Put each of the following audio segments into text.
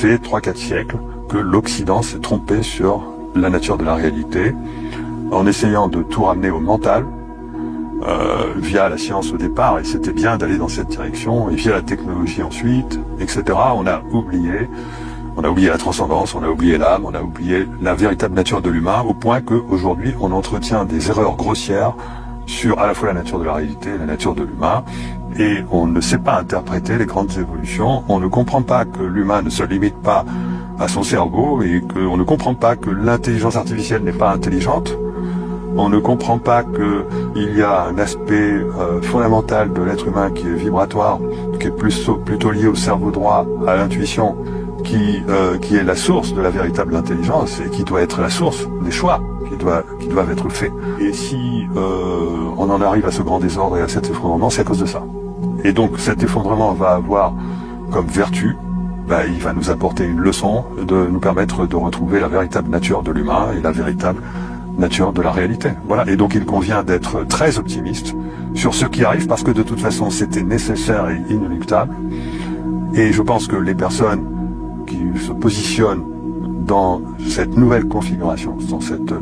fait 3-4 siècles que l'Occident s'est trompé sur la nature de la réalité, en essayant de tout ramener au mental, via la science au départ, et c'était bien d'aller dans cette direction, et via la technologie ensuite, etc. On a oublié la transcendance, on a oublié l'âme, on a oublié la véritable nature de l'humain, au point qu'aujourd'hui on entretient des erreurs grossières sur à la fois la nature de la réalité et la nature de l'humain, et on ne sait pas interpréter les grandes évolutions, on ne comprend pas que l'humain ne se limite pas à son cerveau, et qu'on ne comprend pas que l'intelligence artificielle n'est pas intelligente. On ne comprend pas qu'il y a un aspect fondamental de l'être humain qui est vibratoire, qui est plutôt lié au cerveau droit, à l'intuition, qui est la source de la véritable intelligence et qui doit être la source des choix qui doivent être faits. Et si on en arrive à ce grand désordre et à cet effondrement, c'est à cause de ça. Et donc cet effondrement va avoir comme vertu, il va nous apporter une leçon, de nous permettre de retrouver la véritable nature de l'humain et la véritable nature de la réalité. Voilà. Et donc il convient d'être très optimiste sur ce qui arrive, parce que de toute façon c'était nécessaire et inéluctable. Et je pense que les personnes qui se positionnent dans cette nouvelle configuration,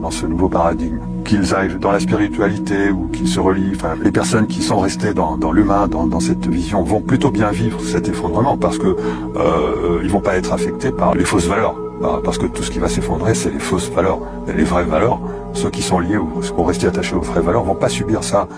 dans ce nouveau paradigme, qu'ils aillent dans la spiritualité ou qu'ils se relient, les personnes qui sont restées dans l'humain, dans cette vision, vont plutôt bien vivre cet effondrement, parce que ils vont pas être affectés par les fausses valeurs. Parce que tout ce qui va s'effondrer, c'est les fausses valeurs. Et les vraies valeurs, ceux qui sont liés ou restés attachés aux vraies valeurs, vont pas subir ça.